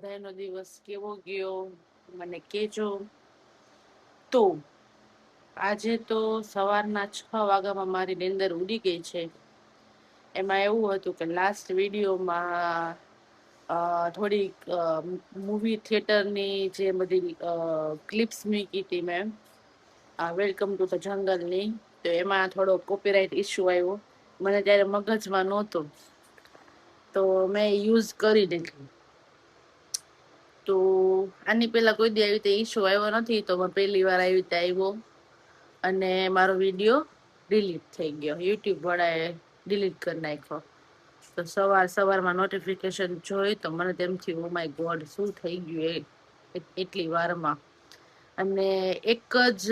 બધાનો દિવસ કેવો ગયો મને કહેજો. તો આજે તો સવારના 6 વાગ્યામાં મારી નીંદર ઉડી ગઈ છે. એમાં એવું હતું કે લાસ્ટ વિડીયોમાં થોડીક મૂવી થિયેટરની જે બધી ક્લિપ્સ મૂકી હતી મેં, વેલકમ ટુ ધ જંગલની, તો એમાં થોડો કોપીરાઇટ ઇસ્યુ આવ્યો. મને ત્યારે મગજમાં નહોતો, તો મેં યુઝ કરી દીધું. તો આની પેલા કોઈ દી આવી રીતે ઇસ્યુ આવ્યો નથી, તો પહેલી વાર આવી રીતે આવ્યો અને મારો વિડીયો ડિલીટ થઈ ગયો. યુટ્યુબ વાળાએ ડિલીટ કરી નાખ્યો. તો સવારમાં નોટિફિકેશન જોઈ તો મને તેમ થયું, ઓ માય ગોડ, શું થઈ ગયું એટલી વારમાં. અને એક જ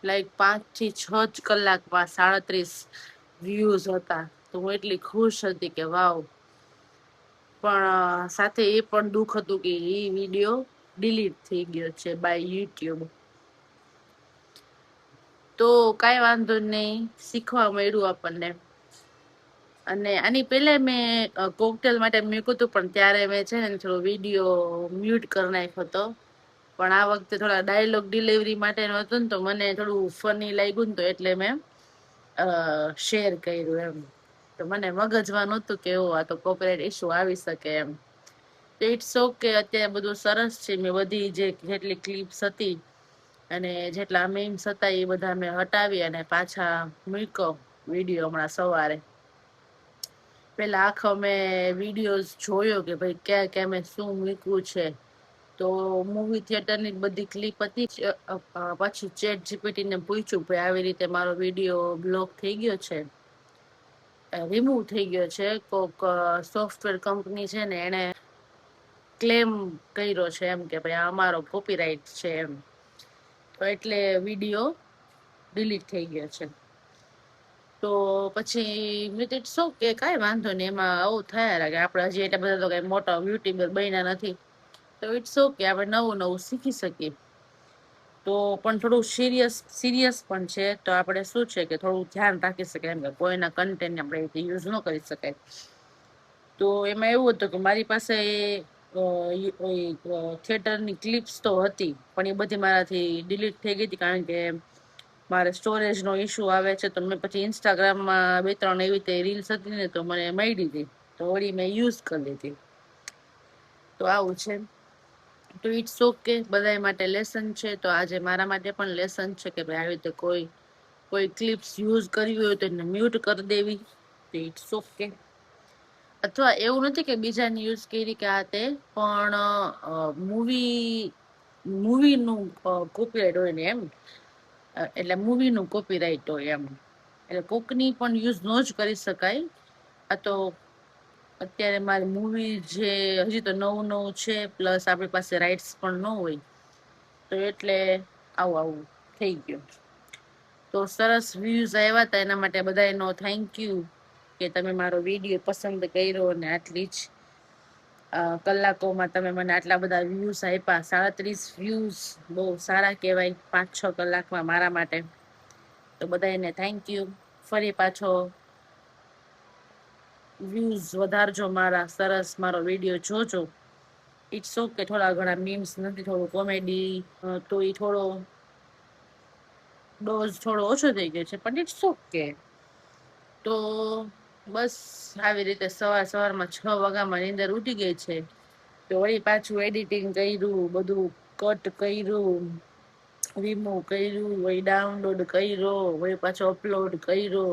લાઈક 5 થી 6 જ કલાકમાં 37 વ્યૂઝ હતા. તો હું એટલી ખુશ હતી કે વાવ. પણ સાથે એ પણ દુઃખ હતું કે એ વિડીયો ડિલીટ થઈ ગયો છે બાય યુટ્યુબ. તો કાંઈ વાંધો નહીં, શીખવા મળ્યું આપણને. અને આની પહેલા મેં કોકટેલ માટે મૂક્યું હતું, પણ ત્યારે મેં છે ને થોડો વિડીયો મ્યુટ કરી નાખ્યો હતો. પણ આ વખતે થોડા ડાયલોગ ડિલિવરી માટેનું હતું ને, તો મને થોડું ફની લાગ્યું ને, તો એટલે મેં શેર કર્યું એમ. તો મને મગજમાં નહોતું કે આ તો કોપીરાઇટ ઇસ્યુ આવી શકે એમ. તો ઇટ્સ ઓકે, અત્યારે બધું સરસ છે. મેં બધી જેટલી ક્લિપ્સ હતી અને જેટલા મીમ્સ હતા એ બધા મેં હટાવી અને પાછા મૂક્યો વિડીયો હમણાં સવારે. પેલા આખો મેં વિડીયોઝ જોયો કે ભાઈ ક્યાં મેં શું મૂક્યું છે. તો મૂવી થિયેટરની બધી ક્લિપ હતી. પછી ચેટ જીપીટીને પૂછ્યું, ભાઈ આવી રીતે મારો વિડીયો બ્લોક થઈ ગયો છે, રિમૂવ થઈ ગયો છે. કોક સોફ્ટવેર કંપની છે ને, એને ક્લેમ કર્યો છે એમ કે ભાઈ અમારો કોપીરાઇટ છે એમ. તો એટલે વિડીયો ડિલીટ થઈ ગયો છે. તો પછી મેં તો શું કે કાંઈ વાંધો નહીં, એમાં આવું થયા લાગે. આપણે હજી એટલા બધા તો કઈ મોટા યુટ્યુબર બન્યા નથી, તો ઇટ્સ ઓકે, આપણે નવું શીખી શકીએ. તો પણ થોડું સિરિયસ પણ છે. તો આપણે શું છે કે થોડું ધ્યાન રાખી શકાય એમ, કે કોઈના કન્ટેન્ટ આપણે યુઝ ન કરી શકાય. તો એમાં એવું હતું કે મારી પાસે થિયેટરની ક્લિપ્સ તો હતી, પણ એ બધી મારાથી ડિલીટ થઈ ગઈ હતી, કારણ કે મારે સ્ટોરેજનો ઇસ્યુ આવે છે. તો મેં પછી ઇન્સ્ટાગ્રામમાં 2-3 એવી રીતે રીલ્સ હતી ને, તો મને મળી હતી, તો વળી મેં યુઝ કરી લીધી. તો આવું છે. તો ઇટ્સ ઓકે, બધા માટે લેસન છે. તો આજે મારા માટે પણ લેસન છે કે ભાઈ આવી રીતે કોઈ ક્લિપ્સ યુઝ કરવી હોય તો એને મ્યુટ કરી દેવી. તો ઇટ્સ ઓકે. અથવા એવું નથી કે બીજાની યુઝ કરી કે આ તે, પણ મૂવીનું કોપીરાઇટ હોય ને એમ, એટલે મૂવીનું કોપીરાઇટ હોય એમ. એટલે કોકની પણ યુઝ ન જ કરી શકાય. આ તો અત્યારે મારી મૂવી જે હજી તો નવું છે, પ્લસ આપણી પાસે રાઇટ્સ પણ ન હોય, તો એટલે આવું થઈ ગયું. તો સરસ વ્યૂઝ આવ્યા હતા, એના માટે બધાનો થેન્ક યુ કે તમે મારો વિડીયો પસંદ કર્યો અને આટલી જ કલાકોમાં તમે મને આટલા બધા વ્યૂઝ આપ્યા. 37 વ્યૂઝ બહુ સારા કહેવાય 5-6 કલાકમાં મારા માટે. તો બધાને થેન્ક યુ. ફરી પાછો વ્યૂઝ વધારજો મારા, સરસ મારો વિડીયો જોજો. ઇટ્સ ઓકે, થોડા ઘણા મીમ્સ નથી, થોડું કોમેડી, તો એ થોડો ડોઝ થોડો ઓછો થઈ ગયો છે, પણ ઇટ્સ ઓકે. તો બસ આવી રીતે સવારમાં 6 વાગ્યામાં નીંદર ઉઠી ગઈ છે. તો વળી પાછું એડિટિંગ કર્યું, બધું કટ કર્યું, રિમૂવ કર્યું, વળી ડાઉનલોડ કર્યો, વળી પાછો અપલોડ કર્યો.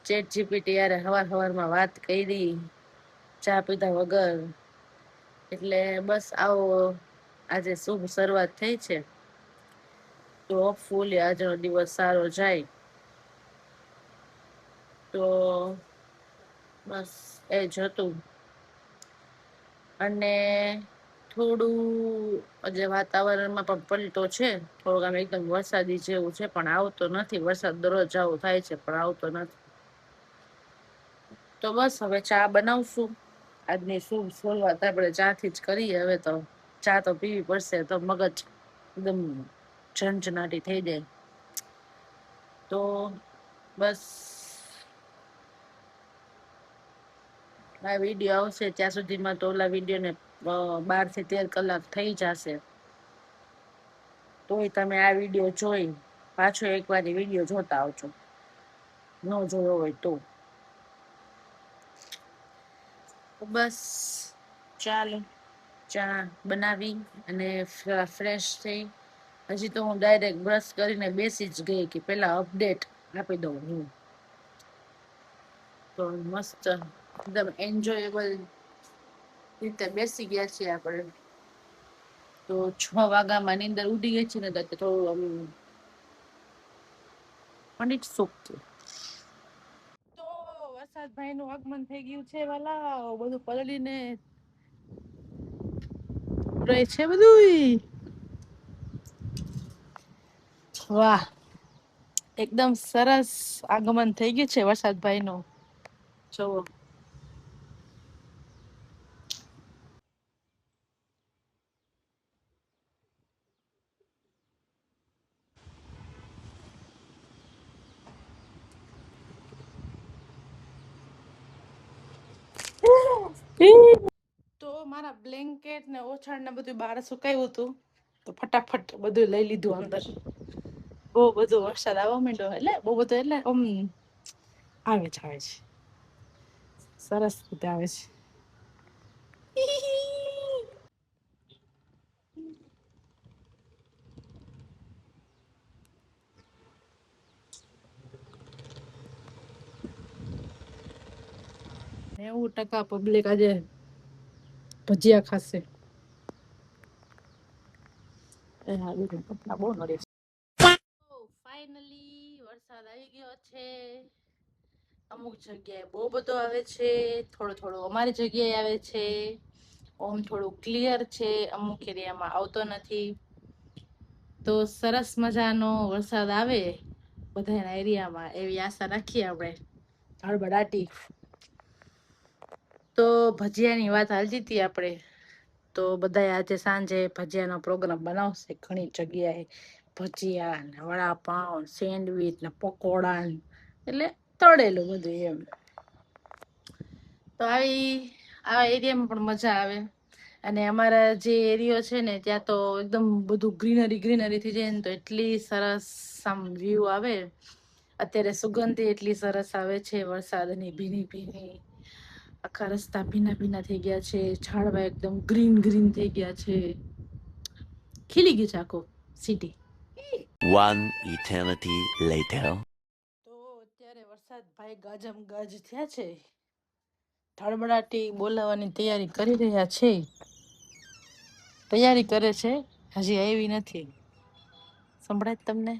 ચેટ જીપીટી યારે હવારમાં વાત કરી ચા પીધા વગર. એટલે બસ આવો આજે શુભ શરૂઆત થઈ છે. તો હોપફુલી આજનો દિવસ સારો જાય. તો બસ એ જ હતું. અને થોડું જે વાતાવરણમાં પણ પલટો છે, થોડોક આમ એકદમ વરસાદી જેવું છે, પણ આવતો નથી. વરસાદ દરરોજ આવું થાય છે, પણ આવતો નથી. તો બસ હવે ચા બનાવશું. આજની શુભ શરૂઆત આપણે ચા થી જ કરીએ. હવે તો ચા તો પીવી પડશે, તો મગજ એકદમ ઝંઝનાટી થઈ જાય. તો બસ આ વિડીયો આવશે ત્યાં સુધીમાં તો ઓલા વિડીયોને 12 થી 13 કલાક થઈ જશે. તોય તમે આ વિડીયો જોઈ પાછો એકવાર વિડીયો જોતા આવજો, ન જોયો હોય તો. બસ ચાલો, ચા બનાવી અને ફ્રેશ થઈ. હજી તો હું ડાયરેક્ટ બ્રશ કરીને બેસી જ ગઈ કે પેલા અપડેટ આપી દઉં હું. તો મસ્ત એકદમ એન્જોયેબલ રીતે બેસી ગયા છીએ આપણે. તો 6 વાગ્યામાં નીંદર ઉડી ગઈ છે ને, તો થોડું પણ ઇટ્સ ઓકે. તો વરસાદ ભાઈ નું આગમન થઈ ગયું છે વાલા, બધું પલળીને રહે છે બધું. વાહ, એકદમ સરસ આગમન થઈ ગયું છે વરસાદભાઈ નું. જોવો તો મારા બ્લેન્કેટ ને ઓછાડ ને બધું બહાર સુકાયું હતું, તો ફટાફટ બધું લઈ લીધું અંદર. બહુ બધો વરસાદ આવવા માંડ્યો, એટલે બહુ બધો એટલે આવે છે સરસ રીતે આવે છે. નેવું ટકા પબ્લિક આજે ભજીયા ખાશે. કપડા બહુ નડે છે. ફાઇનલી વરસાદ આવી ગયો છે. અમુક જગ્યાએ બહુ બધો આવે છે, થોડો થોડો અમારી જગ્યાએ આવે છે. ઓમ થોડું ક્લિયર છે, અમુક એરિયામાં આવતો નથી. તો સરસ મજાનો વરસાદ આવે બધાના એરિયામાં, એવી આશા રાખીએ આપણે. હળબડાટી. તો ભજીયાની વાત હાલતી હતી આપણે. તો બધા આજે સાંજે ભજીયાનો પ્રોગ્રામ બનાવશે ઘણી જગ્યાએ. ભજીયા ને વડાપાવ, સેન્ડવીચ ને પકોડા, એટલે તળેલું બધું એમ. તો આવા એરિયામાં પણ મજા આવે. અને અમારા જે એરિયો છે ને, ત્યાં તો એકદમ બધું ગ્રીનરી ગ્રીનરી થઈ જાય ને, તો એટલી સરસ આમ વ્યૂ આવે. અત્યારે સુગંધ એટલી સરસ આવે છે વરસાદની, ભીની ભીની. આખા રસ્તા ભીના ભીના થઈ ગયા છે, ઝાડવા એકદમ ગ્રીન ગ્રીન થઈ ગયા છે. ખીલી ગયું છે આખું સિટી. One eternity later. તો અત્યારે વરસાદ ભાઈ ગાજમ ગાજ થયા છે. ધડબડાટી બોલાવવાની તૈયારી કરી રહ્યા છે. તૈયારી કરે છે, હજી આવી નથી. સંભળાય તમને?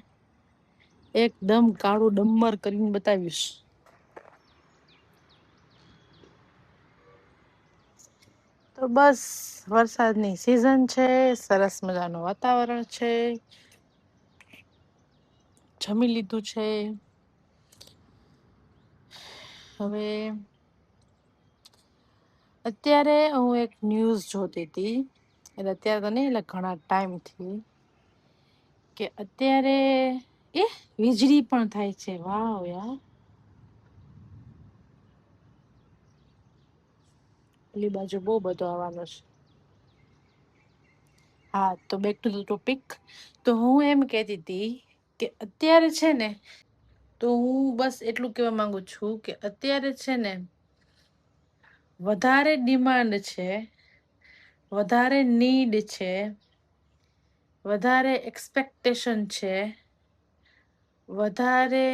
એકદમ કાળું ડમર કરીને બતાવીશ. તો બસ વરસાદની સિઝન છે, સરસ મજાનું વાતાવરણ છે. જમી લીધું છે. હવે અત્યારે હું એક ન્યૂઝ જોતી હતી, એટલે અત્યારે તો નહીં, એટલે ઘણા ટાઈમથી, કે અત્યારે વીજળી પણ થાય છે. વાવ યાર. પેલી બાજુ બહુ બધો આવવાનો છે. હા, તો બેક ટુ ધ ટોપિક. તો હું એમ કહેતી હતી કે અત્યારે છે ને, તો હું બસ એટલું કહેવા માંગુ છું કે અત્યારે છે ને વધારે ડિમાન્ડ છે, વધારે નીડ છે, વધારે એક્સપેક્ટેશન છે, વધારે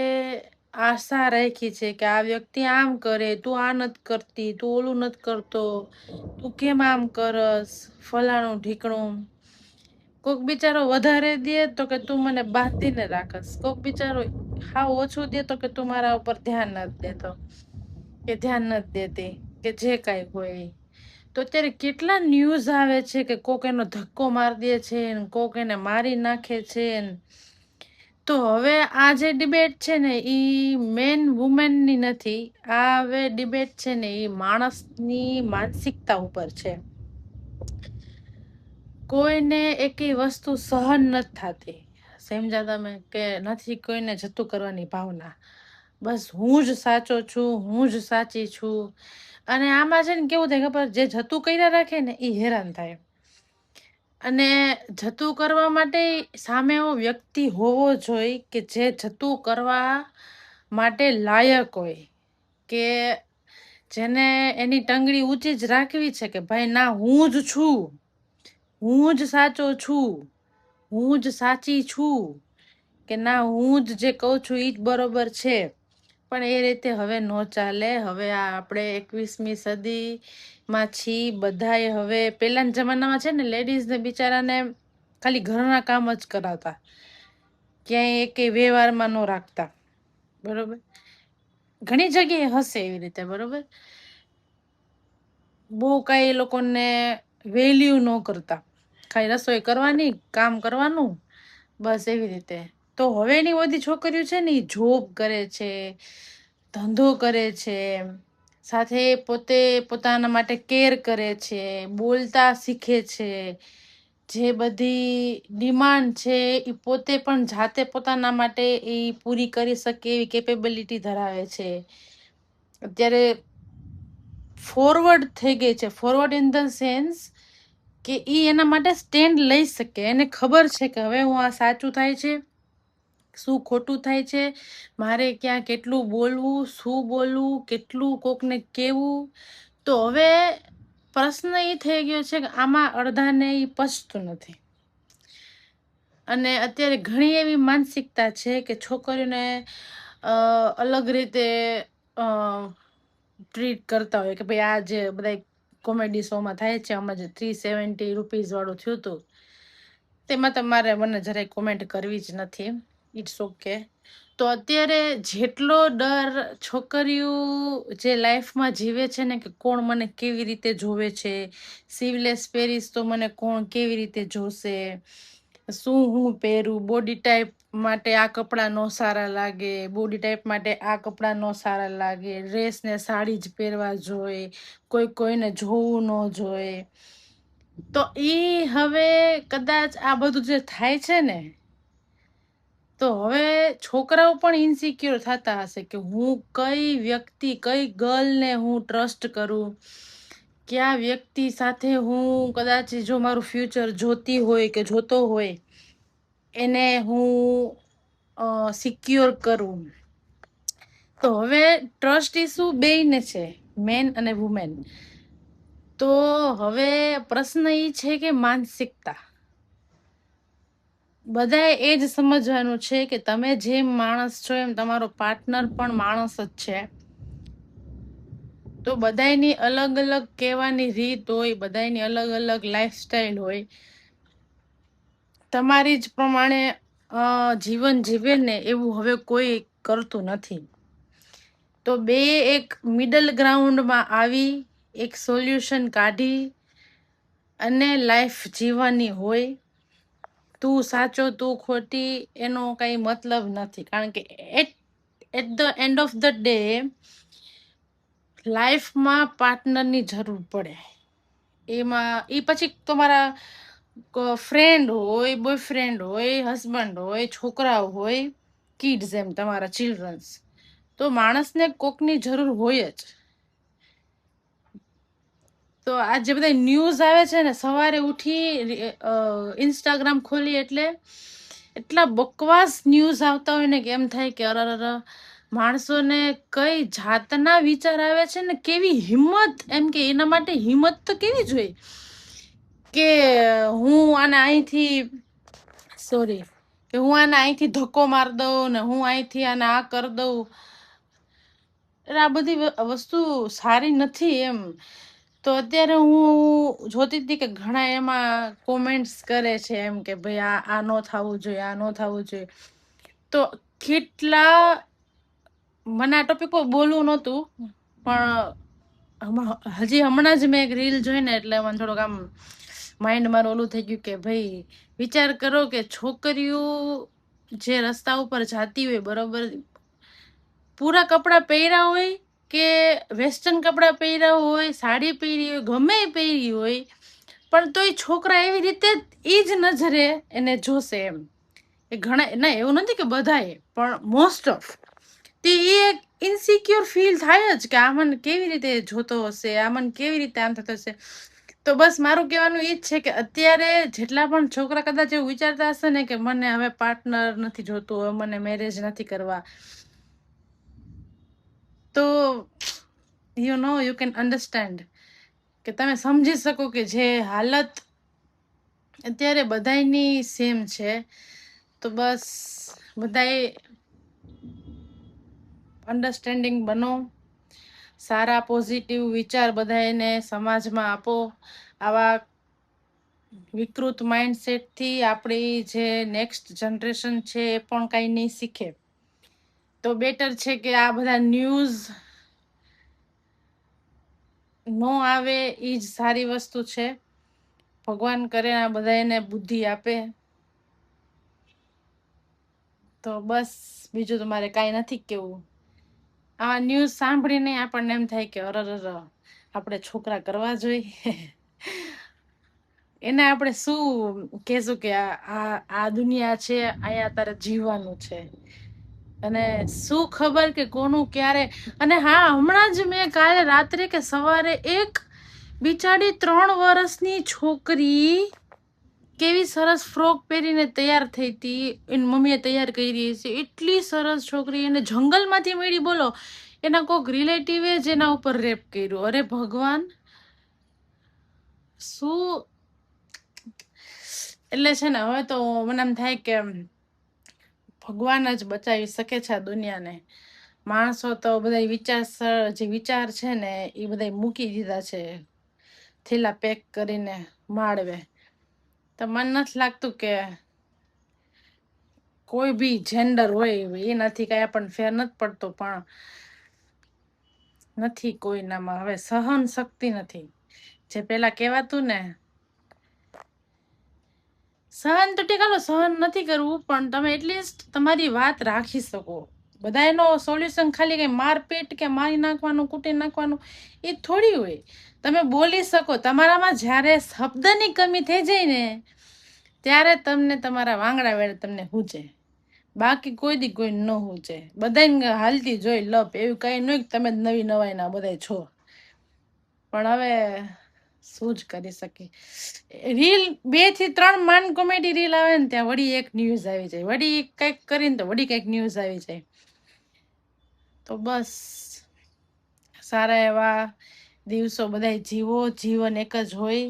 આશા રાખી છે કે આ વ્યક્તિ આમ કરે, તું આ નથી કરતી, તું ઓલું નથી કરતો, તું કેમ આમ કરસ, ફલાણું ઢીકણું. કોક બિચારો વધારે દે તો કે તું મને બાંધીને રાખસ, કોક બિચારો હાવ ઓછું દે તો કે તું મારા ઉપર ધ્યાન નથી દેતો, કે ધ્યાન નથી દેતી, કે જે કાંઈ હોય એ. તો અત્યારે કેટલા ન્યૂઝ આવે છે કે કોક એનો ધક્કો મારી દે છે, કોક એને મારી નાખે છે. તો હવે આ જે ડિબેટ છે ને, ઈ મેન વુમેનની નથી. આ હવે ડિબેટ છે ને, એ માણસની માનસિકતા ઉપર છે. કોઈને એકેય વસ્તુ સહન નથી થતી. સમજ્યા તમે? કે નથી કોઈને જતું કરવાની ભાવના. બસ હું જ સાચો છું, હું જ સાચી છું. અને આમાં છે ને કેવું થાય ખબર, જે જતું કર્યા રાખે ને એ હેરાન થાય. અને જતું કરવા માટે સામે એવો વ્યક્તિ હોવો જોઈએ કે જે જતું કરવા માટે લાયક હોય, કે જેને એની ટંગડી ઊંચી જ રાખવી છે કે ભાઈ ના હું જ છું, હું જ સાચો છું, હું જ સાચી છું, કે ના હું જ જે કહું છું એ જ બરોબર છે. પણ એ રીતે હવે નો ચાલે. હવે આ આપણે 21મી સદીમાં છી બધાએ. હવે પહેલાના જમાનામાં છે ને લેડીઝને બિચારાને ખાલી ઘરના કામ જ કરાવતા, ક્યાંય એકે વ્યવહારમાં ન રાખતા, બરોબર. ઘણી જગ્યાએ હશે એવી રીતે, બરોબર. બહુ કાંઈ એ લોકોને વેલ્યુ ન કરતા, ખાલી રસોઈ કરવાની, કામ કરવાનું, બસ એવી રીતે. તો હવેની બધી છોકરીઓ છે ને એ જોબ કરે છે, ધંધો કરે છે, સાથે પોતે પોતાના માટે કેર કરે છે, બોલતા શીખે છે, જે બધી ડિમાન્ડ છે એ પોતે પણ જાતે પોતાના માટે એ પૂરી કરી શકે એવી કેપેબિલિટી ધરાવે છે. અત્યારે ફોરવર્ડ થઈ ગઈ છે. ફોરવર્ડ ઇન ધ સેન્સ કે એ એના માટે સ્ટેન્ડ લઈ શકે. એને ખબર છે કે હવે હું આ સાચું થાય છે, શું ખોટું થાય છે, મારે ક્યાં કેટલું બોલવું, શું બોલવું, કેટલું કોકને કેવું. તો હવે પ્રશ્ન એ થઈ ગયો છે કે આમાં અડધાને એ પચતું નથી. અને અત્યારે ઘણી એવી માનસિકતા છે કે છોકરીઓને અલગ રીતે ટ્રીટ કરતા હોય કે ભાઈ આ જે બધા કોમેડી શોમાં થાય છે, હમણાં જે 370 રૂપીઝ વાળું થયું હતું તેમાં તમારે મને જરાય કોમેન્ટ કરવી જ નથી, ઇટ્સ ઓકે. તો અત્યારે જેટલો ડર છોકરીઓ જે લાઈફમાં જીવે છે ને કે કોણ મને કેવી રીતે જોવે છે, સીવલેસ પેરીસ તો મને કોણ કેવી રીતે જોશે, શું હું પહેરું, બોડી ટાઈપ માટે આ કપડાં નો સારા લાગે, બોડી ટાઈપ માટે આ કપડાં નો સારા લાગે, ડ્રેસ ને સાડી જ પહેરવા જોઈએ, કોઈને જોવું ન જોઈએ. તો ઈ હવે કદાચ આ બધું જે થાય છે ને, તો હવે છોકરાઓ પણ ઇન્સિક્યોર થતા હશે કે હું કઈ વ્યક્તિ, કઈ ગર્લને હું ટ્રસ્ટ કરું, કયા વ્યક્તિ સાથે હું કદાચ જો મારું ફ્યુચર જોતી હોય કે જોતો હોય એને હું સિક્યોર કરું. તો હવે ટ્રસ્ટ ઇસ્યુ બેયને છે, મેન અને વુમેન. તો હવે પ્રશ્ન એ છે કે માનસિકતા બધાએ એ જ સમજવાનું છે કે તમે જેમ માણસ છો એમ તમારો પાર્ટનર પણ માણસ જ છે. તો બધાની અલગ અલગ કહેવાની રીત હોય, બધાની અલગ અલગ લાઈફસ્ટાઈલ હોય. તમારી જ પ્રમાણે જીવન જીવે ને એવું હવે કોઈ કરતું નથી. તો બે એક મિડલ ગ્રાઉન્ડમાં આવી એક સોલ્યુશન કાઢી અને લાઈફ જીવવાની હોય. તું સાચો તું ખોટી એનો કઈ મતલબ નથી, કારણ કે at the end of the day લાઈફમાં પાર્ટનરની જરૂર પડે. એમાં એ પછી તમારા ફ્રેન્ડ હોય, બોયફ્રેન્ડ હોય, હસબન્ડ હોય, છોકરાઓ હોય, કિડ્સ, એમ તમારા ચિલ્ડ્રન્સ. તો માણસને કોકની જરૂર હોય જ. તો આ જે બધા ન્યૂઝ આવે છે ને, સવારે ઉઠી ઇન્સ્ટાગ્રામ ખોલી એટલે એટલા બકવાસ ન્યૂઝ આવતા હોય ને કે એમ થાય કે અરર માણસોને કઈ જાતના વિચાર આવે છે ને, કેવી હિંમત, એમ કે એના માટે હિંમત તો કેવી જોઈએ કે હું આને અહીંથી ધક્કો માર દઉં ને હું અહીંથી આને આ કરી દઉં. આ બધી વસ્તુ સારી નથી એમ. તો અત્યારે હું જોતી હતી કે ઘણા એમાં કોમેન્ટ્સ કરે છે એમ કે ભાઈ આ ન થવું જોઈએ, આ ન થવું જોઈએ. તો કેટલા મને આ ટોપિક પર બોલવું નહોતું, પણ હજી હમણાં જ મેં એક રીલ જોઈ ને એટલે મને થોડુંક આમ માઇન્ડ મારું ઓલું થઈ ગયું કે ભાઈ વિચાર કરો કે છોકરીઓ જે રસ્તા ઉપર જાતી હોય, બરોબર, પૂરા કપડાં પહેર્યા હોય કે વેસ્ટર્ન કપડાં પહેર્યા હોય, સાડી પહેરી હોય, ગમે પહેરી હોય, પણ તોય છોકરા એવી રીતે એ જ નજરે એને જોશે એમ. એ ઘણા ના, એવું નથી કે બધાએ, પણ મોસ્ટ ઓફ તે એક ઇનસિક્યોર ફીલ થાય જ કે આ મને કેવી રીતે જોતો હશે, આ મને કેવી રીતે આમ થતો હશે. તો બસ મારું કહેવાનું એ જ છે કે અત્યારે જેટલા પણ છોકરા કદાચ એવું વિચારતા હશે ને કે મને હવે પાર્ટનર નથી જોતું, હવે મને મેરેજ નથી કરવા, તો યુ કેન અન્ડરસ્ટેન્ડ, કે તમે સમજી શકો કે જે હાલત અત્યારે બધાયની સેમ છે. તો બસ બધાએ અન્ડરસ્ટેન્ડિંગ બનો, સારા પોઝિટિવ વિચાર બધાને સમાજમાં આપો. આવા વિકૃત માઇન્ડસેટથી આપણી જે નેક્સ્ટ જનરેશન છે એ પણ કાંઈ નહીં શીખે. તો બેટર છે કે આ બધા ન્યૂઝ નો આવે એ જ સારી વસ્તુ છે. ભગવાન કરે આ બધાને બુદ્ધિ આપે. તો બસ બીજું તમારે કાંઈ નથી કેવું. આ ન્યૂઝ સાંભળીને આપણને એમ થાય કે અરર આપણે છોકરા કરવા જોઈએ. એને આપણે શું કહેશું કે આ દુનિયા છે, અહીંયા તારે જીવવાનું છે, અને શું ખબર કે કોનું ક્યારે. અને હા, હમણાં જ મેં કાલે રાત્રે કે સવારે એક બિચારી 3 વર્ષની છોકરી કેવી સરસ ફ્રોક પહેરીને તૈયાર થઈ હતી, એની મમ્મીએ તૈયાર કરી છે. એટલી સરસ છોકરી, એને જંગલમાંથી મળી, બોલો. એના કોઈક રિલેટિવે જ એના ઉપર રેપ કર્યો. અરે ભગવાન, શું. એટલે છે ને, હવે તો મને એમ થાય કે ભગવાન જ બચાવી શકે છે આ દુનિયાને. માણસો તો બધા જે વિચાર છે ને એ બધા મૂકી દીધા છે થેલા પેક કરીને માળવે. તો મને નથી લાગતું કે કોઈ બી જેન્ડર હોય એનાથી કઈ આપણને ફેર નથી પડતો, પણ નથી કોઈનામાં હવે સહન શક્તિ નથી. જે પેલા કહેવાતું ને, સહન તો ઠીક, હાલો સહન નથી કરવું, પણ તમે એટલીસ્ટ તમારી વાત રાખી શકો. બધા એનો સોલ્યુશન ખાલી કઈ મારપીટ કે મારી નાખવાનું, કૂટી નાખવાનું એ થોડી હોય. તમે બોલી શકો. તમારામાં જ્યારે શબ્દની કમી થઈ જાય ને ત્યારે તમને તમારા વાંગડા વેળે તમને હૂજે. બાકી કોઈ દી કોઈ ન હૂજે. બધાને હાલતી જોઈ લપ, એવું કઈ નહીં તમે જ નવી નવાઈના બધા છો. પણ હવે શું જ કરી શકીએ. રીલ 2 થી 3 માન કોમેડી રીલ આવે ને ત્યાં વળી એક ન્યૂઝ આવી જાય, વળી કંઈક કરીને તો વળી કંઈક ન્યૂઝ આવી જાય. તો બસ સારા એવા દિવસો બધા જીવો. જીવન એક જ હોય.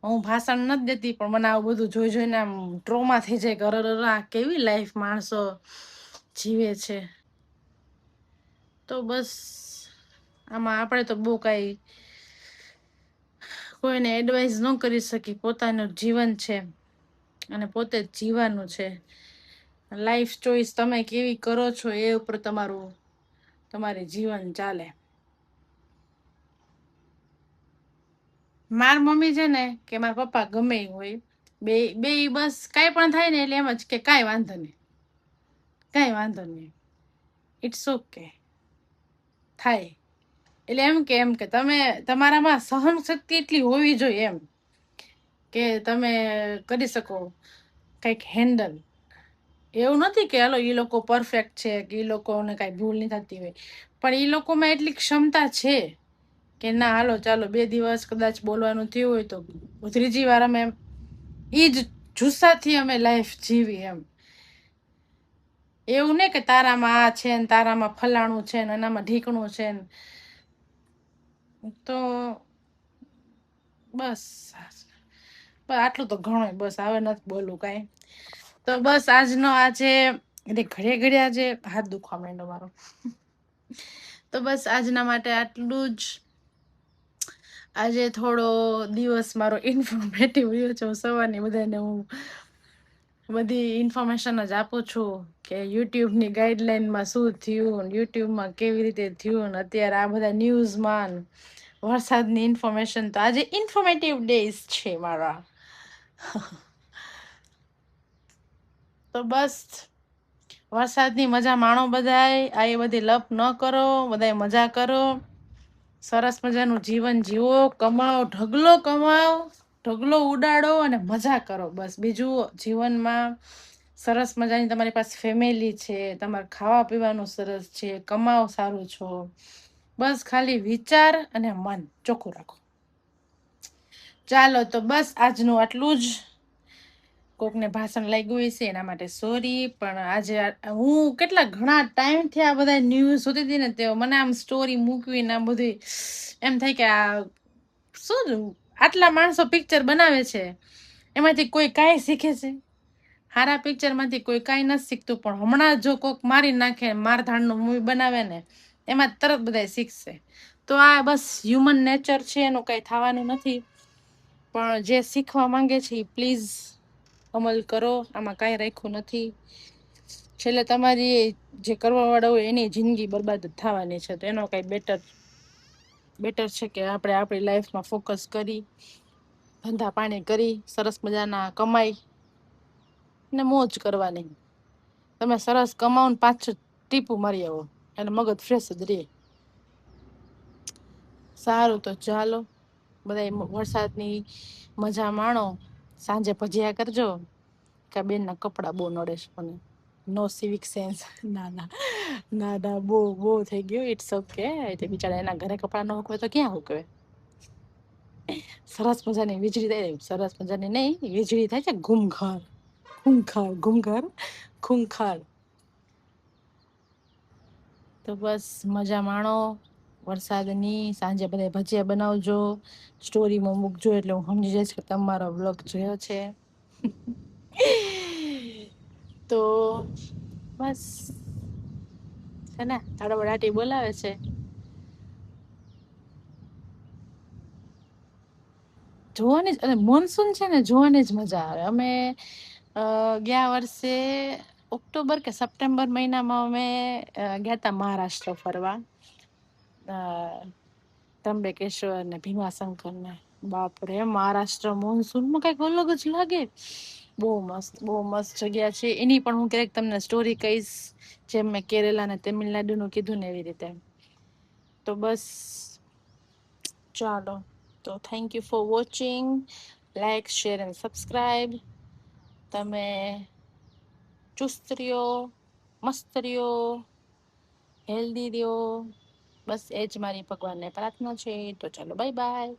હું ભાષણ નથી દેતી, પણ મને આવું બધું જોઈ જોઈને આમ ટ્રોમા થઈ જાય કે અરર આ કેવી લાઈફ માણસો જીવે છે. તો બસ આમાં આપણે તો બહુ કાંઈ કોઈને એડવાઇસ ન કરી શકી. પોતાનું જીવન છે અને પોતે જ જીવવાનું છે. લાઈફ ચોઈસ તમે કેવી કરો છો એ ઉપર તમારું જીવન ચાલે. માર મમ્મી છે ને કે મારા પપ્પા ગમે હોય, બે બસ કાંઈ પણ થાય ને એટલે એમ જ કે કાંઈ વાંધો નહીં, ઇટ્સ ઓકે થાય. એટલે એમ કે તમે તમારામાં સહન શક્તિ એટલી હોવી જોઈએ એમ, કે તમે કરી શકો કંઈક હેન્ડલ. એવું નથી કે હાલો એ લોકો પરફેક્ટ છે કે એ લોકોને કાંઈ ભૂલ નહીં થતી હોય, પણ એ લોકોમાં એટલી ક્ષમતા છે કે ના હાલો ચાલો 2 દિવસ કદાચ બોલવાનું થયું હોય તો 3જી વાર અમે એ જ જુસ્સાથી અમે લાઈફ જીવી એમ. એવું નહીં કે તારામાં આ છે ને તારામાં ફલાણું છે ને એનામાં ઢીકણું છે ને. તો બસ આટલું તો ઘણું, બસ હવે નથી બોલવું કાંઈ. તો બસ આજે ઘડે આજે હાથ દુખવા માંડ્યો મારો. તો બસ આજના માટે આટલું જ. આજે થોડો દિવસ મારો ઇન્ફોર્મેટિવ રહ્યો છે. સવારની બધાને હું બધી ઇન્ફોર્મેશન જ આપું છું કે યુટ્યુબની ગાઈડલાઈનમાં શું થયું, યુટ્યુબમાં કેવી રીતે થયું, અત્યારે આ બધા ન્યૂઝમાં વરસાદની ઇન્ફોર્મેશન. તો આજે ઇન્ફોર્મેટિવ ડેઝ છે મારા. તો બસ વરસાદની મજા માણો બધાય. આ એ બધી લપ ન કરો, બધાય મજા કરો. સરસ મજાનું જીવન જીવો, કમાઓ, ઢગલો ઉડાડો અને મજા કરો. બસ બીજું જીવનમાં સરસ મજાની તમારી પાસે ફેમિલી છે, તમારે ખાવા પીવાનું સરસ છે, કમાઓ સારું છો, બસ ખાલી વિચાર અને મન ચોખ્ખું રાખો. ચાલો તો બસ આજનું આટલું જ. કોકને ભાષણ લાગ્યું હશે એના માટે સોરી, પણ આજે હું કેટલા ઘણા ટાઈમથી આ બધા ન્યૂઝ જોતી હતી ને, તે મને આમ સ્ટોરી મૂકવી ને આ બધી એમ થાય કે આ શું આટલા માણસો પિક્ચર બનાવે છે, એમાંથી કોઈ કાંઈ શીખે છે? હારા પિક્ચરમાંથી કોઈ કાંઈ નથી શીખતું, પણ હમણાં જો કોક મારી નાખે મારધાડનું મૂવી બનાવે ને એમાં તરત બધા શીખશે. તો આ બસ હ્યુમન નેચર છે, એનું કાંઈ થવાનું નથી. પણ જે શીખવા માંગે છે એ પ્લીઝ અમલ કરો, આમાં કાંઈ રાખ્યું નથી. છેલ્લે તમારી જે કરવા વાળા હોય એની જિંદગી બરબાદ થવાની છે, તો એનો કાંઈ બેટર છે કે આપણે આપણી લાઈફમાં ફોકસ કરી, ધંધા પાણી કરી, સરસ મજાના કમાઈ ને મોજ કરવાની. તમે સરસ કમાઓ ને પાછું ટીપું મારી આવો અને મગજ ફ્રેશ જ રહે. સારું તો ચાલો બધા વરસાદની મજા માણો. સાંજે ભજીયા કરજો. કે બેનના કપડાં બહુ નડે છે મને. No civic sense. ના ના ના ના બહુ થઈ ગયું. It's okay. બિચારા એના ઘરે કપડાં ન હોય તો ક્યાં હુકવે. સરસ મજાની વીજળી થાય, સરસ મજાની નહીં, વીજળી થાય છે ઘૂમઘાર ખૂંખાર ઘૂમઘાર ખૂંખાર. તો બસ મજા માણો વરસાદની. સાંજે બધા ભજીયા બનાવજો, સ્ટોરીમાં મૂકજો એટલે હું સમજી જઈશ કે તમારો વ્લોગ જોયો છે. તો બસ છે ને ધડબડાટી બોલાવે છે. જોવાની જ, અને મોનસૂન છે ને જોવાની જ મજા આવે. અમે ગયા વર્ષે ઓક્ટોબર કે સપ્ટેમ્બર મહિનામાં અમે ગયા હતા મહારાષ્ટ્ર ફરવા, ત્રંબકેશ્વર ને ભીમાશંકર ને. બાપરે, મહારાષ્ટ્ર મોનસૂનમાં કઈક અલગ જ લાગે. બહુ મસ્ત જગ્યા છે. એની પણ હું ક્યારેક તમને સ્ટોરી કહીશ, જેમ મેં કેરેલા ને તમિલનાડુનું કીધું ને એવી રીતે. તો બસ ચાલો તો thank you for watching. Like, share and subscribe. તમે ચુસ્ત રહ્યો, મસ્ત રહ્યો, હેલ્ધી રહ્યો. બસ એ જ મારી ભગવાનને પ્રાર્થના છે. તો ચાલો બાય બાય.